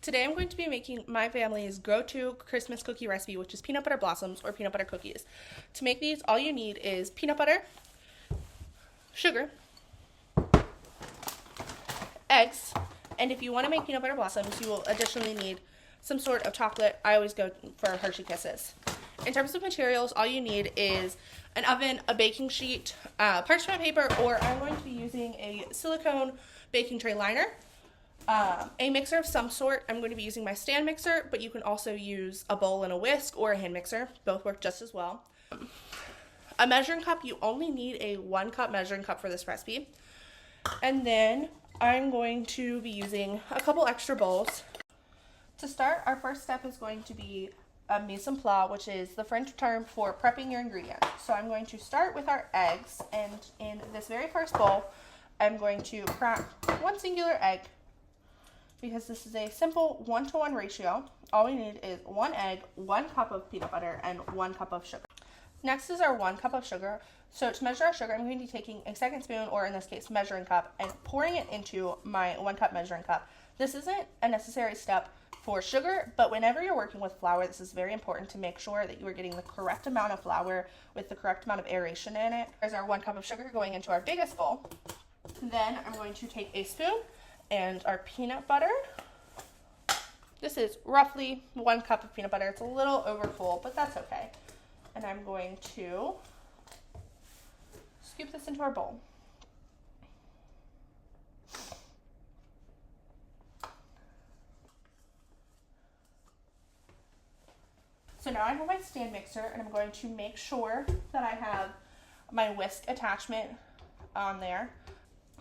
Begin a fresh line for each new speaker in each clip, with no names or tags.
Today I'm going to be making my family's go-to Christmas cookie recipe, which is peanut butter blossoms or peanut butter cookies. To make these, all you need is peanut butter, sugar, eggs, and if you want to make peanut butter blossoms, you will additionally need some sort of chocolate. I always go for Hershey Kisses. In terms of materials, all you need is an oven, a baking sheet, parchment paper, or I'm going to be using a silicone baking tray liner. A mixer of some sort. I'm going to be using my stand mixer, but you can also use a bowl and a whisk or a hand mixer. Both work just as well. A measuring cup. You only need a 1 cup measuring cup for this recipe. And then I'm going to be using a couple extra bowls. To start, our first step is going to be a mise en place, which is the French term for prepping your ingredients. So I'm going to start with our eggs, and in this very first bowl, I'm going to crack 1 singular egg. Because this is a simple 1-to-1 ratio, all we need is 1 egg, 1 cup of peanut butter, and 1 cup of sugar. Next is our 1 cup of sugar. So to measure our sugar, I'm going to be taking a second spoon, or in this case, measuring cup, and pouring it into my 1 cup measuring cup. This isn't a necessary step for sugar, but whenever you're working with flour, this is very important to make sure that you are getting the correct amount of flour with the correct amount of aeration in it. There's our 1 cup of sugar going into our biggest bowl. Then I'm going to take a spoon and our peanut butter. This is roughly 1 cup of peanut butter. It's a little over full, but that's okay. And I'm going to scoop this into our bowl. So now I have my stand mixer, and I'm going to make sure that I have my whisk attachment on there.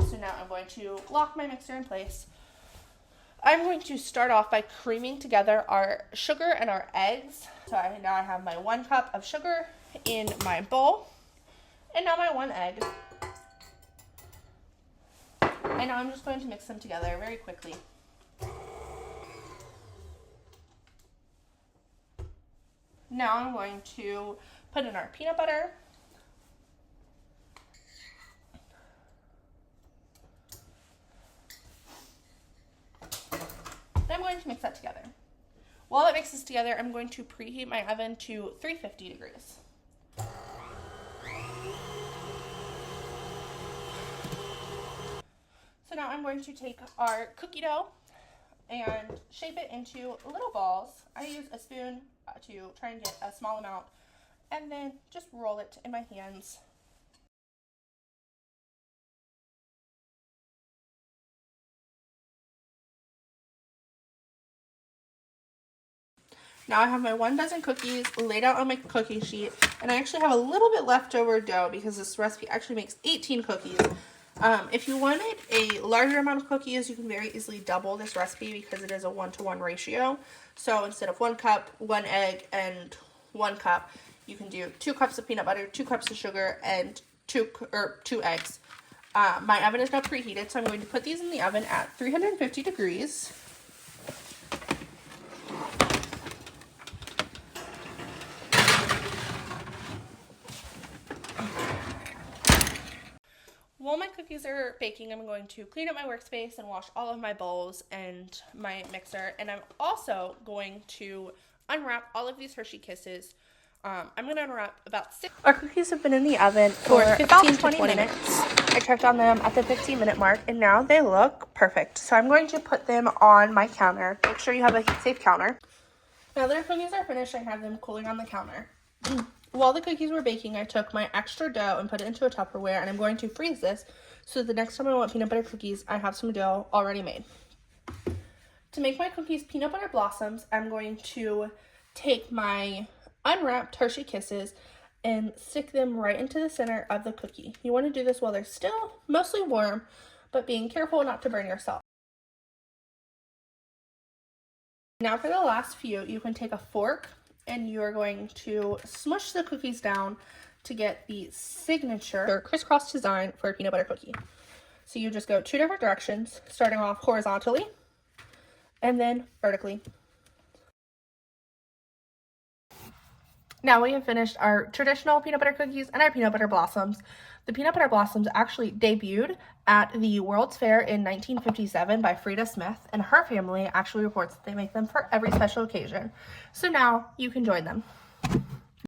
So now I'm going to lock my mixer in place. I'm going to start off by creaming together our sugar and our eggs. So now I have my 1 cup of sugar in my bowl, and now my 1 egg. And now I'm just going to mix them together very quickly. Now I'm going to put in our peanut butter. I'm going to mix that together. While it mixes together, I'm going to preheat my oven to 350 degrees. So now I'm going to take our cookie dough and shape it into little balls. I use a spoon to try and get a small amount, and then just roll it in my hands. Now I have my 1 dozen cookies laid out on my cookie sheet, and I actually have a little bit leftover dough because this recipe actually makes 18 cookies. If you wanted a larger amount of cookies, you can very easily double this recipe because it is a 1-to-1 ratio. So instead of 1 cup, 1 egg, and 1 cup, you can do 2 cups of peanut butter, 2 cups of sugar, and 2 eggs. My oven is now preheated, so I'm going to put these in the oven at 350 degrees. While my cookies are baking, I'm going to clean up my workspace and wash all of my bowls and my mixer. And I'm also going to unwrap all of these Hershey Kisses. I'm going to unwrap about 6. Our cookies have been in the oven for 15 to 20 minutes. I checked on them at the 15-minute mark, and now they look perfect. So I'm going to put them on my counter. Make sure you have a heat-safe counter. Now that our cookies are finished, I have them cooling on the counter. While the cookies were baking, I took my extra dough and put it into a Tupperware, and I'm going to freeze this so the next time I want peanut butter cookies, I have some dough already made. To make my cookies peanut butter blossoms, I'm going to take my unwrapped Hershey Kisses and stick them right into the center of the cookie. You want to do this while they're still mostly warm, but being careful not to burn yourself. Now for the last few, you can take a fork and you are going to smush the cookies down to get the signature or crisscross design for a peanut butter cookie. So you just go 2 different directions, starting off horizontally and then vertically. Now we have finished our traditional peanut butter cookies and our peanut butter blossoms. The peanut butter blossoms actually debuted at the World's Fair in 1957 by Frida Smith, and her family actually reports that they make them for every special occasion. So now you can join them.